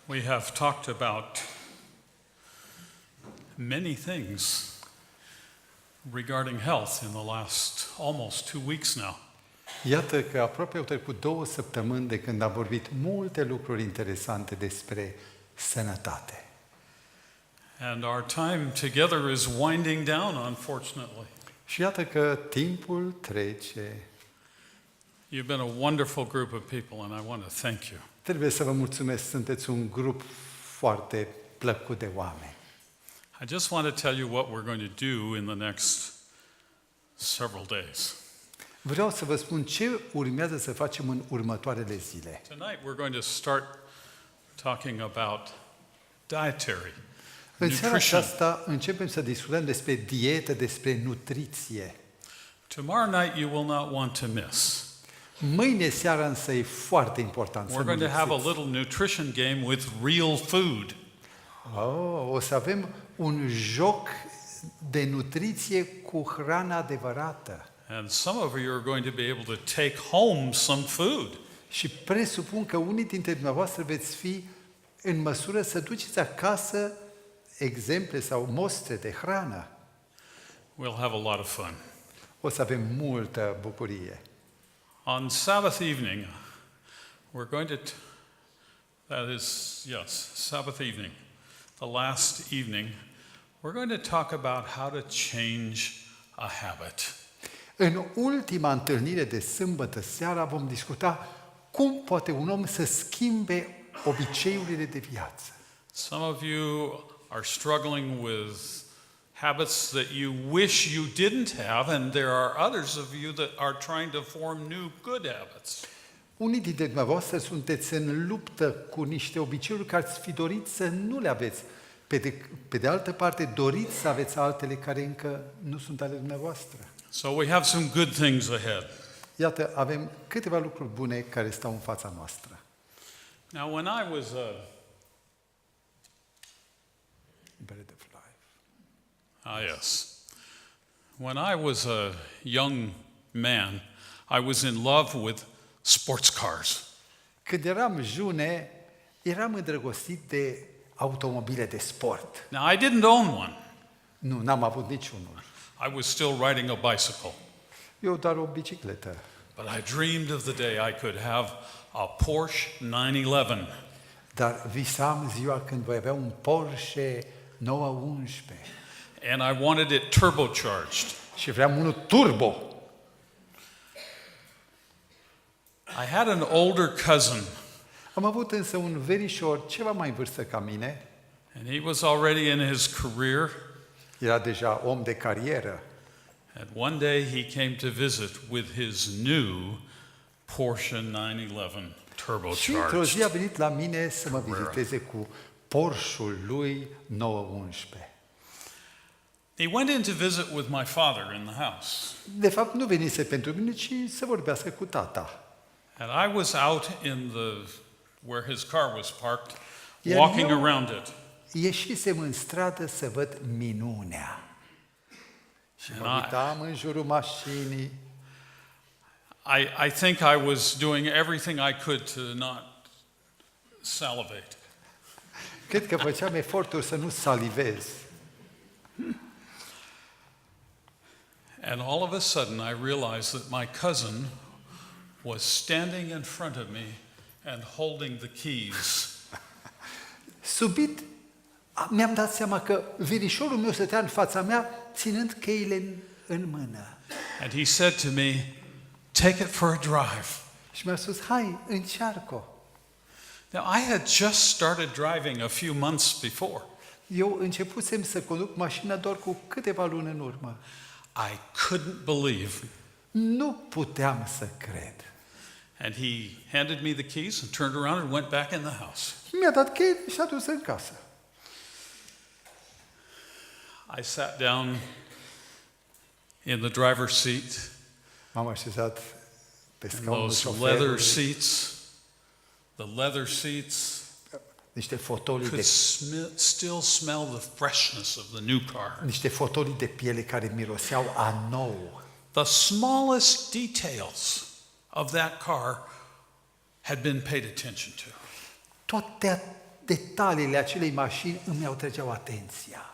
We have talked about many things regarding health in the last almost 2 weeks now. Iată că aproape au trecut 2 săptămâni de când am vorbit multe lucruri interesante despre sănătate. And our time together is winding down, unfortunately. Și iată că timpul trece. You've been a wonderful group of people, and I want to thank you. Trebuie să vă mulțumesc, sunteți un grup foarte plăcut de oameni. I just want to tell you what we're going to do in the next several days. Vreau să vă spun ce urmează să facem în următoarele zile. Tonight we're going to start talking about dietary În seara nutrition. aceasta începem să discutăm despre dietă, despre nutriție. Tomorrow night you will not want to miss. Mâine seara însă e foarte important să We're nu going to have a lipsiți. little nutrition game with real food. O să avem un joc de nutriție cu hrana adevărată. And some of you are going to be able to take home some food. Și presupun că unii dintre dumneavoastră veți fi în măsură să duceți acasă exemple sau mostre de hrană. We'll have a lot of fun. O să avem multă bucurie. On Sabbath evening, we're going to, Sabbath evening, the last evening, we're going to talk about how to change a habit. În ultima întâlnire de sâmbătă seara vom discuta cum poate un om să schimbe obiceiurile de viață. Some of you are struggling with habits that you wish you didn't have, and there are others of you that are trying to form new good habits. Unii dintre dumneavoastră sunteți în luptă cu niște obiceiuri care ați fi dorit să nu le aveți. Pe de altă parte, doriți să aveți altele care încă nu sunt ale dumneavoastră. So we have some good things ahead. Iată, avem câteva lucruri bune care stau în fața noastră. Now, when I was Bread of life. yes. When I was a young man, I was in love with sports cars. Când eram june, eram îndrăgostit de automobile de sport. Now, I didn't own one. Nu, n-am avut niciunul. I was still riding a bicycle. Eu doar o bicicletă. But I dreamed of the day I could have a Porsche 911. Dar visam ziua când voi avea un Porsche 911 And I wanted it turbocharged. și vreau unul turbo. I had an older cousin, Am avut însă un verișor ceva mai în vârstă ca mine, and he was already in his career. era deja om de carieră. And one day he came to visit with his new Porsche 911 Și într-o zi a turbocharged. venit la mine să mă viziteze cu Porsche-ul lui 911. He went in to visit with my father in the house. De fapt, nu venise pentru mine, ci să vorbească cu tata. And I was out in where his car was parked, Iar walking eu- around it. Ieșisem în stradă să văd minunea. Și mă And uitam în jurul mașinii. I think I was doing everything I could to not salivate. Cred că făceam eforturi să nu salivez. And all of a sudden I realized that my cousin was standing in front of me and holding the keys. Subit mi-am dat seama că verișorul meu stătea în fața mea, ținând cheile în mână. And he said to me, "Take it for a drive." Și mi-a spus, hai, încearcă-o. Now, I had just started driving a few months before. Eu începusem să conduc mașina doar cu câteva luni în urmă. I couldn't believe. Nu puteam să cred. And he handed me the keys and turned around and went back in the house. Mi-a dat cheile și a dus în casă. I sat down in the driver's seat, M-am așezat pe and scaunul those leather șoferului, seats, the leather seats niște fotolii could de still smell the freshness of the new car. niște fotolii de piele care miroseau a nou. The smallest details of that car had been paid attention to. Toate detaliile acelei mașini îmi atrăgeau atenția.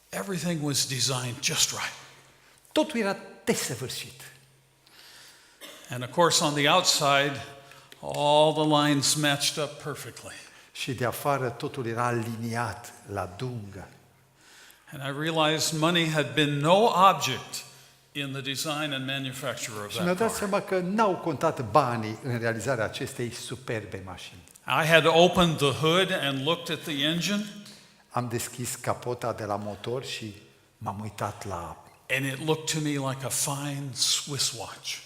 Everything was designed just right. Totul era desăvârșit. And of course, on the outside, all the lines matched up perfectly. Și de afară totul era aliniat la dungă. And I realized money had been no object in the design and manufacture of Și mi-am that dat car. seama că n-au contat banii în realizarea acestei superbe mașini. I had opened the hood and looked at the engine, Am deschis capota de la motor și m-am uitat la... and it looked to me like a fine Swiss watch.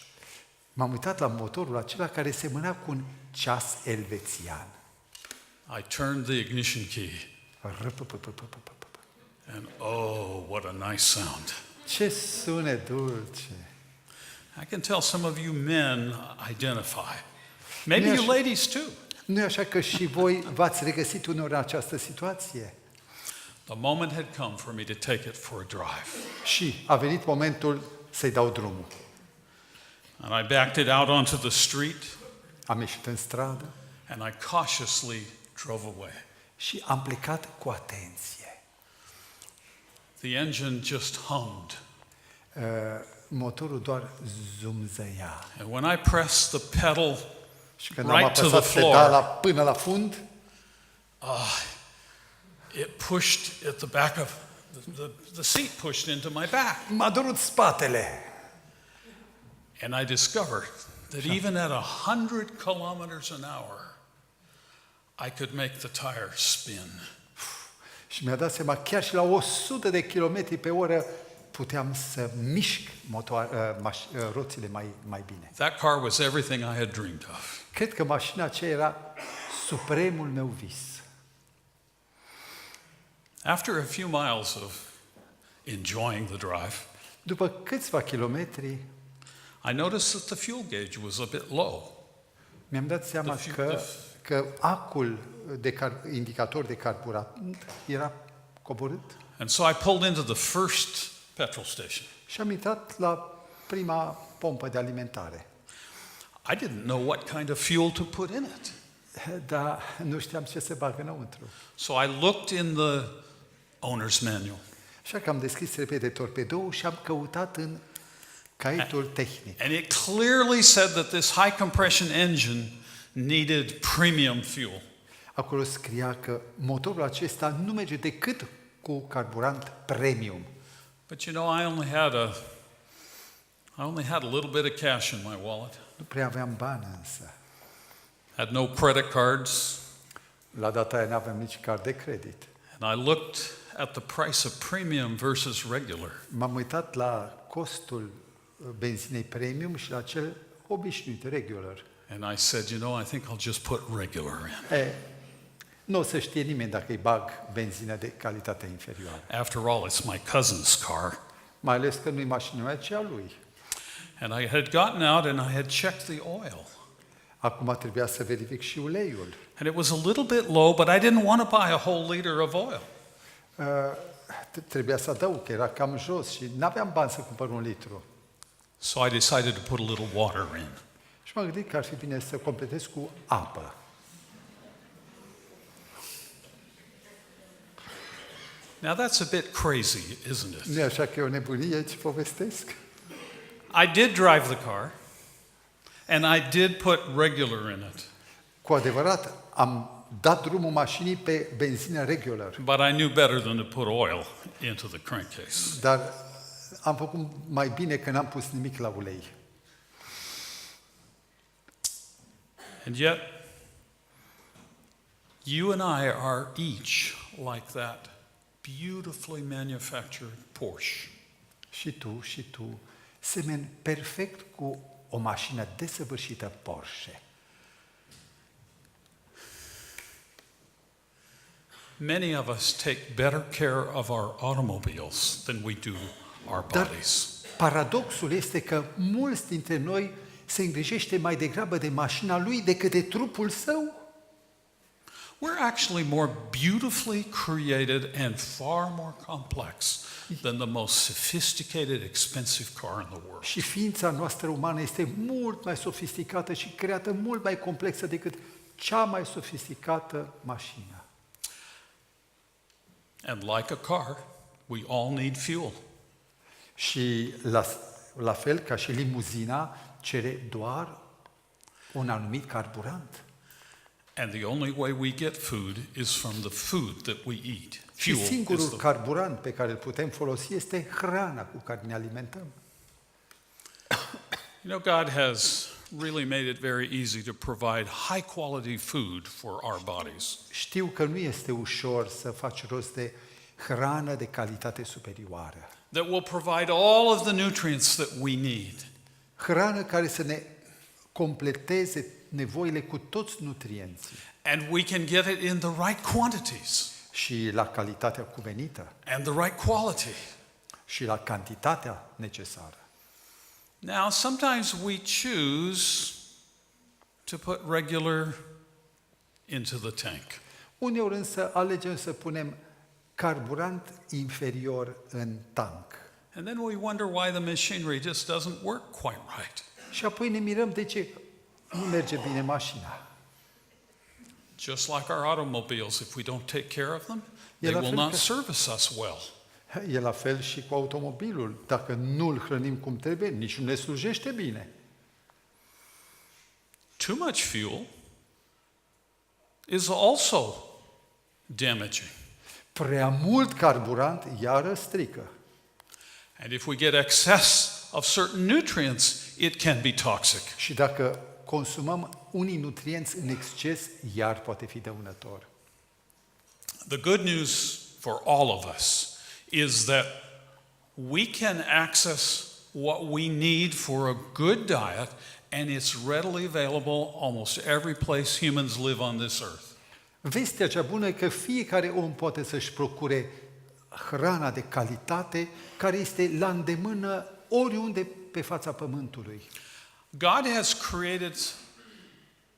M-am uitat la motorul acela care semăna cu un ceas elvețian. I turned the ignition key, Râpăpăpăpăpăpă. and oh, what a nice sound. Ce sunet dulce! I can tell some of you men identify. Maybe Yes. you ladies too. Nu e așa că și voi v-ați regăsit uneori în această situație? The moment had come for me to take it for a drive. Și a venit momentul să-i dau drumul. And I backed it out onto the street, Am ieșit în stradă and I cautiously drove away. și am plecat cu atenție. The engine just hummed. Motorul doar zumzăia. And when I pressed the pedal Și când am right to the apăsat floor, pedala până la fund, it pushed at the back of the seat pushed into my back. m-a durut spatele. And I discovered that even at 100 kilometers an hour, I could make the tire spin. Și mi-a dat seama, chiar și la 100 de kilometri pe oră puteam să mișc roțile mai bine. That car was everything I had dreamed of. Cred că mașina aceea era supremul meu vis. After a few miles of enjoying the drive, După câțiva kilometri, I noticed that the fuel gauge was a bit low. mi-am dat seama că acul indicator de carburant era coborât And so I pulled into the first petrol station. și am intrat la prima pompă de alimentare. I didn't know what kind of fuel to put in it. Dar nu știam ce se bagă înăuntru. So I looked in the owner's manual. Așa că am deschis repede torpedoul și am căutat în caietul tehnic. And it clearly said that this high compression engine needed premium fuel. Acolo scria că motorul acesta nu merge decât cu carburant premium. But you know, I only had a little bit of cash in my wallet. Nu prea aveam bani însă. Had no credit cards. La data aia n-aveam nici card de credit. And I looked at the price of premium versus regular. M-am uitat la costul benzinei premium și la cel obișnuit, regular. And I said, you know, I think I'll just put regular in. Nu o să știe nimeni dacă îi bag benzină de calitate inferioară. After all, it's my cousin's car. Mai ales că nu-i mașina mea, ci a lui. And I had gotten out and I had checked the oil. Acum trebuia să verific și uleiul. And it was a little bit low, but I didn't want to buy a whole liter of oil. Trebuia să adaug, că era cam jos și n-aveam bani să cumpăr 1 litru. So I decided to put a little water in. Și m-am gândit că ar fi bine să completez cu apă. Now that's a bit crazy, isn't it? Nu e așa că e o nebunie ce povestesc? I did drive the car, and I did put regular in it, Cu adevărat, am dat drumul mașinii pe benzină regular, but I knew better than to put oil into the crankcase. dar am făcut mai bine că n-am pus nimic la ulei. And yet, you and I are each like that beautifully manufactured Porsche. Și tu, semeni perfect cu o mașină desăvârșită Porsche. Many of us take better care of our automobiles than we do our Dar bodies. paradoxul este că mulți dintre noi se îngrijește mai degrabă de mașina lui decât de trupul său. We're actually more beautifully created and far more complex than the most sophisticated, expensive car in the world. Și ființa noastră umană este mult mai sofisticată și creată mult mai complexă decât cea mai sofisticată mașină. And like a car, we all need fuel. Și la fel ca și limuzina cere doar un anumit carburant. And the only way we get food is from the food that we eat. Și Fuel singurul is the carburant pe care îl putem folosi este hrana cu care ne alimentăm. You know, God has really made it very easy to provide high quality food for our bodies. Știu că nu este ușor să faci rost de hrană de calitate superioară. That will provide all of the nutrients that we need. Hrană care să ne completeze nevoile cu toți nutrienții And we can get it in the right quantities și la calitatea cuvenită and the right quality. și la cantitatea necesară. Now, sometimes we choose to put regular into the tank. Uneori însă alegem să punem carburant inferior în tank. And then we wonder why the machinery just doesn't work quite right. Și apoi ne mirăm de ce nu merge bine mașina. Just like our automobiles, if we don't take care of them, E they la will fel not ca- service us well. E la fel și cu automobilul. Dacă nu îl hrănim cum trebuie, nici nu ne slujește bine. Too much fuel is also damaging. Prea mult carburant iară strică. And if we get excess of certain nutrients, it can be toxic. Și dacă consumăm unii nutrienți în exces, iar poate fi dăunător. The good news for all of us is that we can access what we need for a good diet, and it's readily available almost every place humans live on this earth. Vestea cea bună e că fiecare om poate să-și procure hrana de calitate care este la îndemână oriunde pe fața pământului. God has created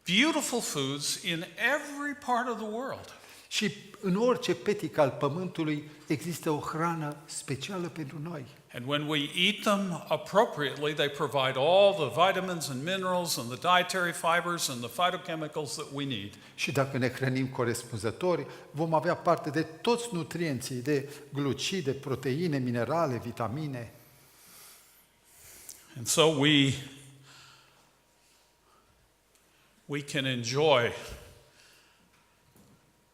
beautiful foods in every part of the world. Și în orice petic al pământului există o hrană specială pentru noi. And when we eat them appropriately, they provide all the vitamins and minerals and the dietary fibers and the phytochemicals that we need. Și dacă ne hrănim corespunzători, vom avea parte de toți nutrienții, de glucide, proteine, minerale, vitamine. And so we can enjoy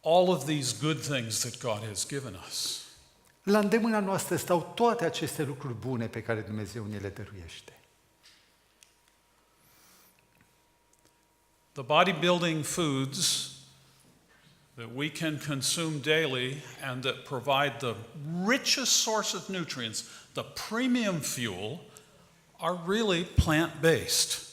all of these good things that God has given us. La îndemâna noastră stau toate aceste lucruri bune pe care Dumnezeu ne le dăruiește. The bodybuilding foods that we can consume daily and that provide the richest source of nutrients, the premium fuel, are really plant-based.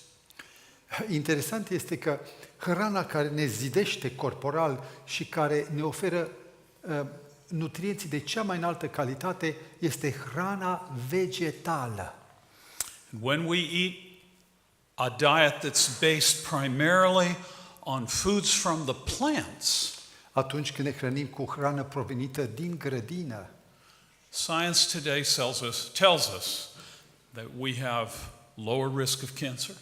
Interesant este că hrana care ne zidește corporal și care ne oferă nutrienții de cea mai înaltă calitate este hrana vegetală. When we eat a diet that's based primarily on foods from the plants, Atunci când ne hrănim cu hrană provenită din grădină, science today tells us that we have lower risk of cancer.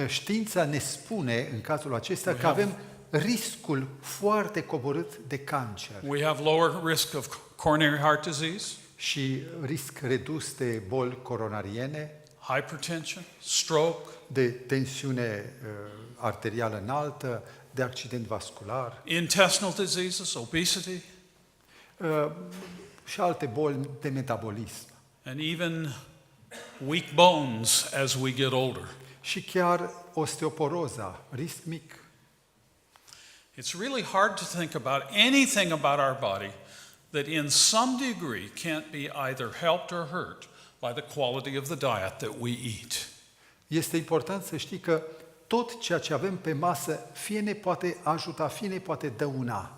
știința ne spune în cazul acesta că avem riscul foarte coborât de cancer We have lower risk of coronary heart disease, și risc redus de boli coronariene, hypertension, stroke, de tensiune arterială înaltă, de accident vascular intestinal diseases, obesity, și alte boli de metabolism. and even weak bones as we get older. Și chiar osteoporoza, risc mic. It's really hard to think about anything about our body that in some degree can't be either helped or hurt by the quality of the diet that we eat. Este important să știi că tot ceea ce avem pe masă fie ne poate ajuta, fie ne poate dăuna.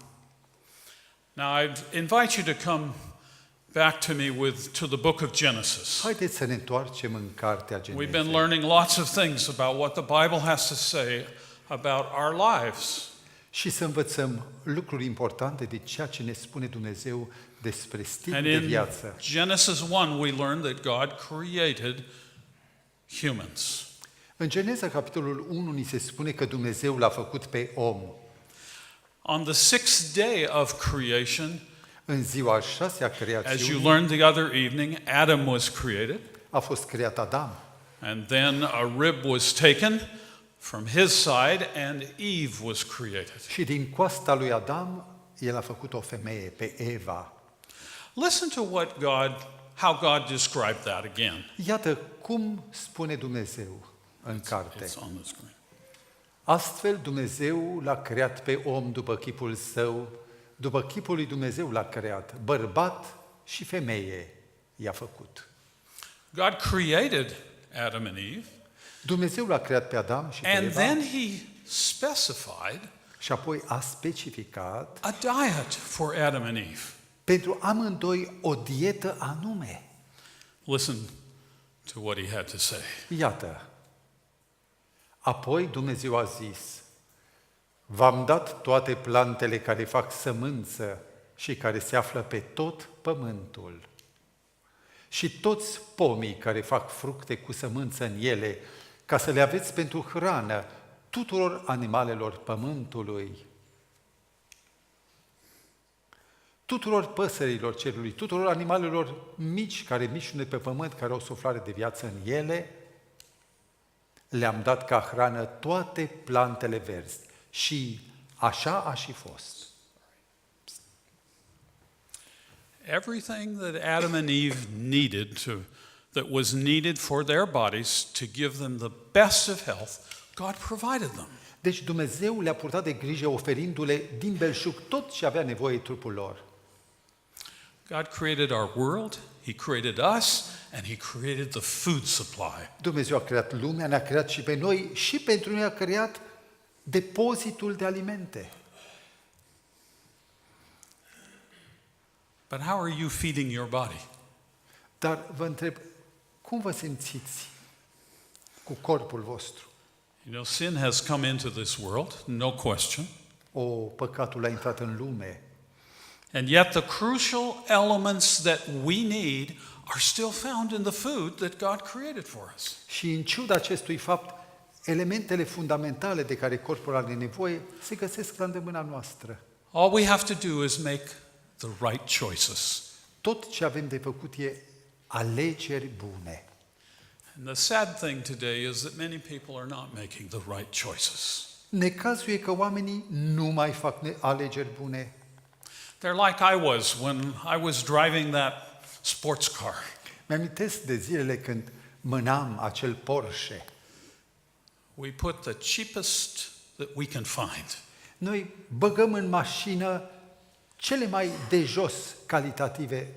Now I'd invite you to come back to me to the book of Genesis. Haideți să ne întoarcem în cartea We've been Genezei. learning lots of things about what the Bible has to say about our lives. Și să învățăm lucruri importante de ceea ce ne spune Dumnezeu despre stil And de in viață. Genesis 1 we learn that God created humans. În Geneza, capitolul 1, ni se spune că Dumnezeu l-a făcut pe om. On the sixth day of creation, În ziua a șasea as you creațiunii learned the other evening, Adam was created, a fost creat Adam. and then a rib was taken from his side, and Eve was created. Și din coasta lui Adam, el a făcut o femeie, pe Eva. Listen to how God described that again. Iată cum spune Dumnezeu în carte. It's on the screen. Astfel Dumnezeu l-a creat pe om după chipul său, după chipul lui Dumnezeu l-a creat, bărbat și femeie i-a făcut. God created Adam and Eve, Dumnezeu l-a creat pe Adam și pe and Eva then he specified și apoi a specificat a diet for Adam and Eve. pentru amândoi o dietă anume. Listen to what he had to say. Iată, apoi Dumnezeu a zis, v-am dat toate plantele care fac sămânță și care se află pe tot pământul și toți pomii care fac fructe cu sămânță în ele, ca să le aveți pentru hrană tuturor animalelor pământului, tuturor păsărilor cerului, tuturor animalelor mici care mișune pe pământ, care au suflare de viață în ele, le-am dat ca hrană toate plantele verzi. Și așa a și fost. Everything that Adam and Eve that was needed for their bodies to give them the best of health, God provided them. Deci Dumnezeu le-a purtat de grijă oferindu-le din belșug tot ce avea nevoie trupul lor. God created our world, He created us, and He created the food supply. Dumnezeu a creat lumea, ne-a creat și pe noi și pentru noi a creat depozitul de alimente. But how are you feeding your body? Dar vă întreb, cum vă simțiți cu corpul vostru? You know, sin has come into this world, no question. Păcatul a intrat în lume. And yet the crucial elements that we need are still found in the food that God created for us. Și în ciuda acestui fapt, elementele fundamentale de care corpul are nevoie se găsesc la îndemâna noastră. All we have to do is make the right choices. Tot ce avem de făcut e alegeri bune. And the sad thing today is that many people are not making the right choices. Necazul e că oamenii nu mai fac alegeri bune. They're like I was when I was driving that sports car. Mi-amintesc de zilele când mânam acel Porsche. We put the cheapest that we can find. Noi băgăm în mașină cele mai de jos calitative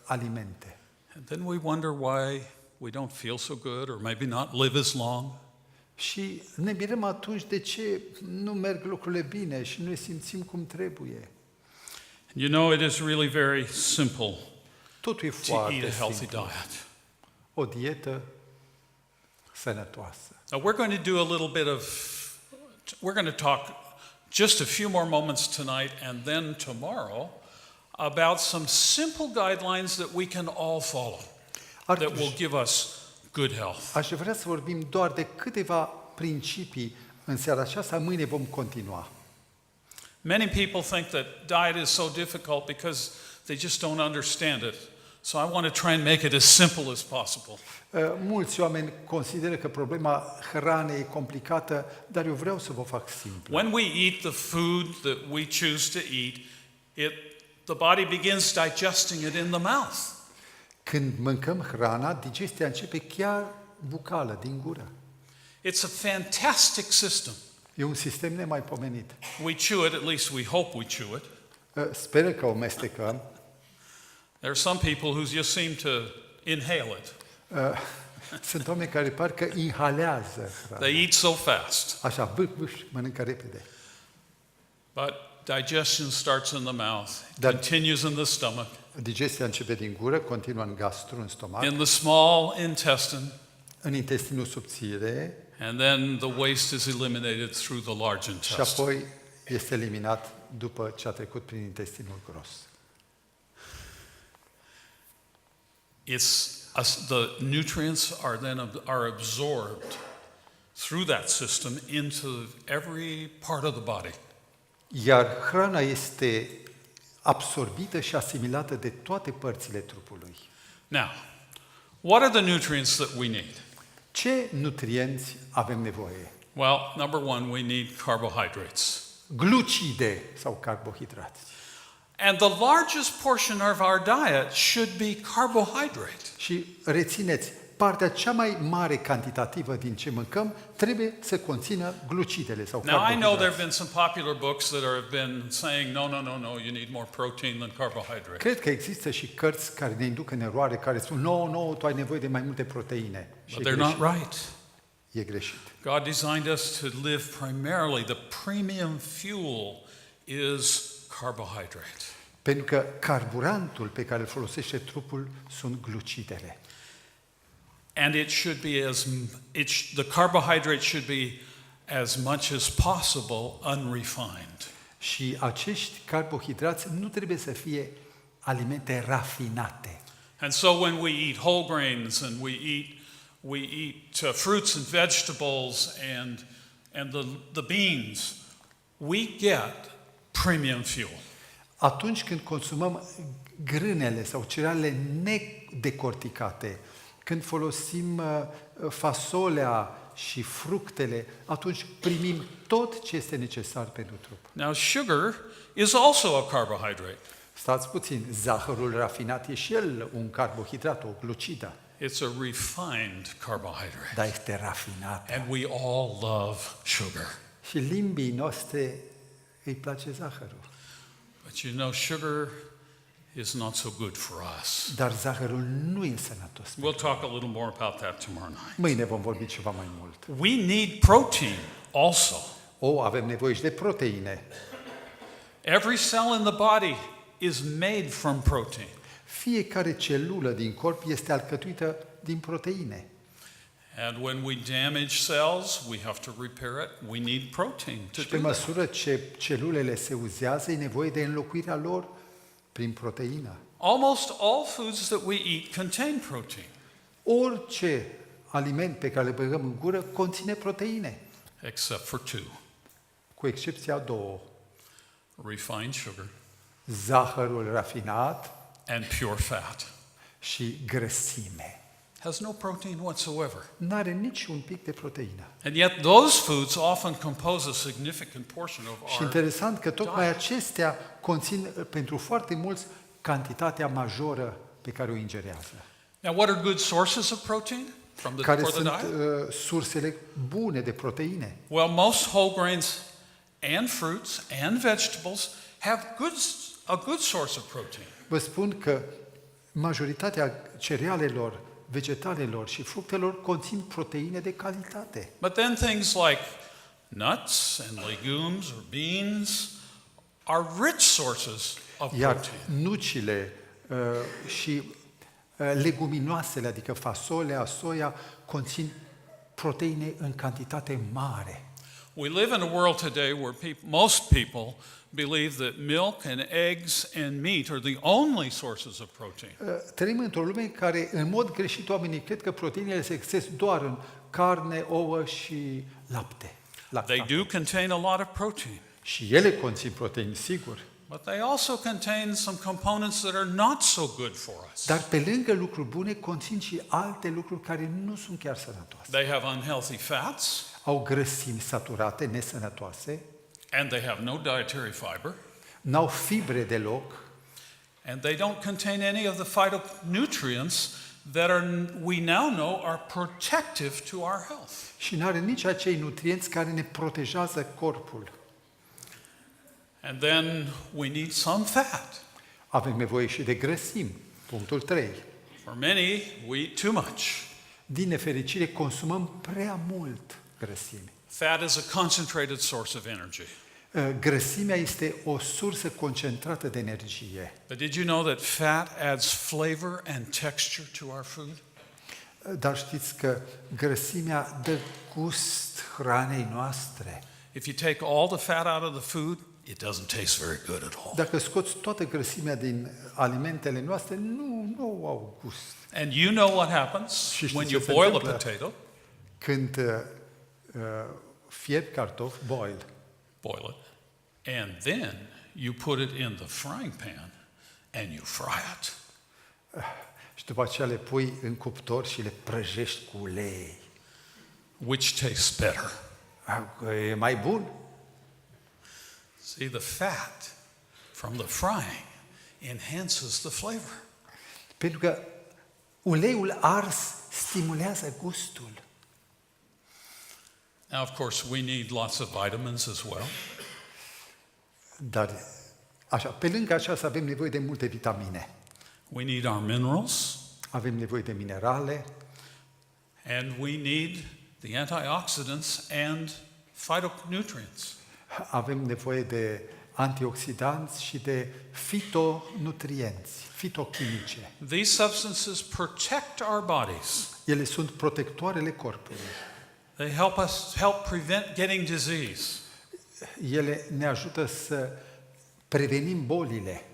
alimente. And then we wonder why we don't feel so good or maybe not live as long. Și ne mirăm atunci de ce nu merg lucrurile bine și nu ne simțim cum trebuie. You know, it is really very simple Totul e to eat foarte a healthy simplu. diet. O dietă sănătoasă. Now we're going to do a little bit we're going to talk just a few more moments tonight and then tomorrow about some simple guidelines that we can all follow that will give us good health. Aș vrea să vorbim doar de câteva principii în seara aceasta, mâine vom continua. Many people think that diet is so difficult because they just don't understand it. So I want to try and make it as simple as possible. Mulți oameni consideră că problema hranei e complicată, dar eu vreau să vă fac simplu. When we eat the food that we choose to eat, the body begins digesting it in the mouth. Când mâncăm hrana, digestia începe chiar bucală, din gură. It's a fantastic system. E un sistem nemaipomenit. We chew it, at least we hope we chew it. Speră că o mestecăm. There are some people who just seem to inhale it. Sunt oameni care parcă inhalează hrana. They eat so fast. Așa, mănâncă repede. But digestion starts in the mouth, Dar- continues in the stomach, Digestia începe din gură, continuă în gastru, în stomac, in the small intestine, în intestinul subțire and then the waste is eliminated through the large și intestine. apoi este eliminat după ce a trecut prin intestinul gros. The nutrients are absorbed through that system into every part of the body. Iar hrana este absorbită și asimilată de toate părțile trupului. Now, what are the nutrients that we need? Ce nutrienți avem nevoie? Well, number one, we need carbohydrates. Glucide sau carbohidrați. And the largest portion of our diet should be carbohydrate. Și rețineți, partea cea mai mare cantitativă din ce mâncăm trebuie să conțină glucidele sau Now, I know there carbohidrați. have been some popular books that have been saying, no, you need more protein than carbohydrate. Cred că există și cărți care ne induc în eroare, care spun, nu, tu ai nevoie de mai multe proteine. Și But e they're not greșit. right. E greșit. God designed us to live primarily, the premium fuel is carbohydrate. Pentru că carburantul pe care îl folosește trupul sunt glucidele. And it should be the carbohydrate should be as much as possible unrefined. Și acești carbohidrați nu trebuie să fie alimente rafinate. And so when we eat whole grains and we eat fruits and vegetables and the beans, we get premium fuel. Atunci când consumăm grânele sau cerealele nedecorticate, când folosim fasolea și fructele, atunci primim tot ce este necesar pentru trup. Now sugar is also a carbohydrate. Stați puțin, zahărul rafinat e și el un carbohidrat, o glucidă, It's a refined carbohydrate. dar este rafinat. And we all love sugar. Și limbii noastre îi place zahărul. But you know, sugar is not so good for us. Dar zahărul nu e sănătos. We'll talk a little more about that tomorrow night. Mâine vom vorbi ceva mai mult. We need protein also. Avem nevoie și de proteine. Every cell in the body is made from protein. Fiecare celulă din corp este alcătuită din proteine. And when we damage cells, we have to repair it. We need protein to Și pe do that. măsură ce celulele se uzează, e nevoie de înlocuirea lor prin proteină. Almost all foods that we eat contain protein, Orice aliment pe care le băgăm în gură conține proteine, except for two: cu excepția două. refined sugar Zahărul rafinat and pure fat. și grăsime. Has no protein whatsoever. N-are nici un pic de proteină. And yet those foods often compose a significant portion of Și our interesant că tocmai acestea conțin pentru foarte mulți cantitatea majoră pe care o ingerează. Now, what are good sources of protein for Care the sunt diet? sursele bune de proteine. Well, most whole grains and fruits and vegetables have a good source of protein. Vă spun că majoritatea cerealelor, vegetalelor și fructelor conțin proteine de calitate. But then things like nuts and legumes or beans are rich sources of Iar protein. nucile și leguminoasele, adică fasolea, soia, conțin proteine în cantitate mare. We live in a world today where most people believe that milk and eggs and meat are the only sources of protein. Trăim într-o lume în care, în mod greșit, oamenii cred că proteinele se găsesc doar în carne, ouă și lapte. They do contain a lot of protein, Și ele conțin proteini, sigur. but they also contain some components that are not so good for us. Dar pe lângă lucruri bune, conțin și alte lucruri care nu sunt chiar sănătoase. They have unhealthy fats, Au grăsimi saturate, nesănătoase, and they have no dietary fiber, n-au fibre deloc and they don't contain any of the phytonutrients that we now know are protective to our health. și n-are nici acei nutrienți care ne protejează corpul. And then we need some fat. Avem nevoie și de grăsimi. Punctul 3. For many, we eat too much. Din nefericire, consumăm prea mult grăsimi. Fat is a concentrated source of energy. Grăsimea este o sursă concentrată de energie. But did you know that fat adds flavor and texture to our food? Dar știți că grăsimea dă gust hranei noastre. If you take all the fat out of the food, it doesn't taste very good at all. Dacă scoți toată grăsimea din alimentele noastre, nu au gust. And you know what happens Și știți when ce you se boil a întâmplă? potato? Când fierbi cartofi, boil, Boil it. and then you put it in the frying pan and you fry it. Și după aceea le pui în cuptor și le prăjești cu ulei. Which tastes better? E mai bun. See, the fat from the frying enhances the flavor. Pentru că uleiul ars stimulează gustul. Now, of course, we need lots of vitamins as well. Dar, așa, pe lângă aceasta avem nevoie de multe vitamine. We need our minerals, Avem nevoie de minerale, and we need the antioxidants and phytonutrients. avem nevoie de antioxidanți și de fitonutrienți, fitochimice. These substances protect our bodies. Ele sunt protectoarele corpului. They help prevent getting disease. Ele ne ajută să prevenim bolile.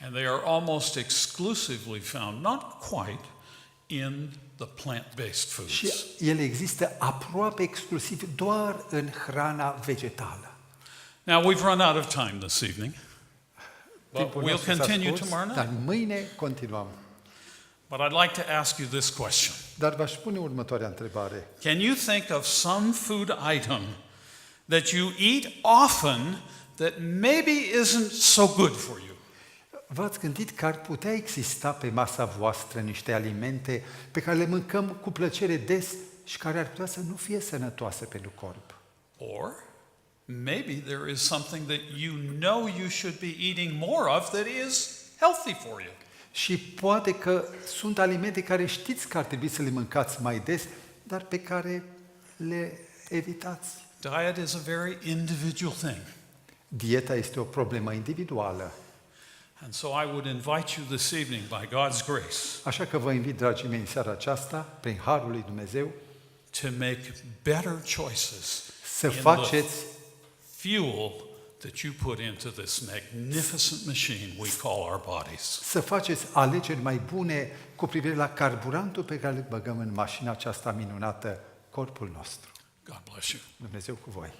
And they are almost exclusively found, not quite, in the plant-based Și foods. ele există aproape exclusiv doar în hrana vegetală. Now, we've run out of time this evening, but Timpul we'll nostru s-a continue scurs, tomorrow dar night. mâine continuăm. But I'd like to ask you this question. Dar v-aș pune următoarea întrebare. Can you think of some food item that you eat often that maybe isn't so good for you? V-ați gândit că ar putea exista pe masa voastră niște alimente pe care le mâncăm cu plăcere des și care ar putea să nu fie sănătoase pentru corp? Or maybe there is something that you know you should be eating more of that is healthy for you. Și poate că sunt alimente care știți că ar trebui să le mâncați mai des, dar pe care le evitați. Diet is a very individual thing. Dieta este o problemă individuală. And so I would invite you this evening, by God's grace, Așa că vă invit, dragii mei, în seara aceasta, prin Harul lui Dumnezeu, to make better choices să in the faceți fuel that you put into this magnificent machine we call our bodies. să faceți alegeri mai bune cu privire la carburantul pe care îl băgăm în mașina aceasta minunată, corpul nostru. God bless you. Dumnezeu cu voi.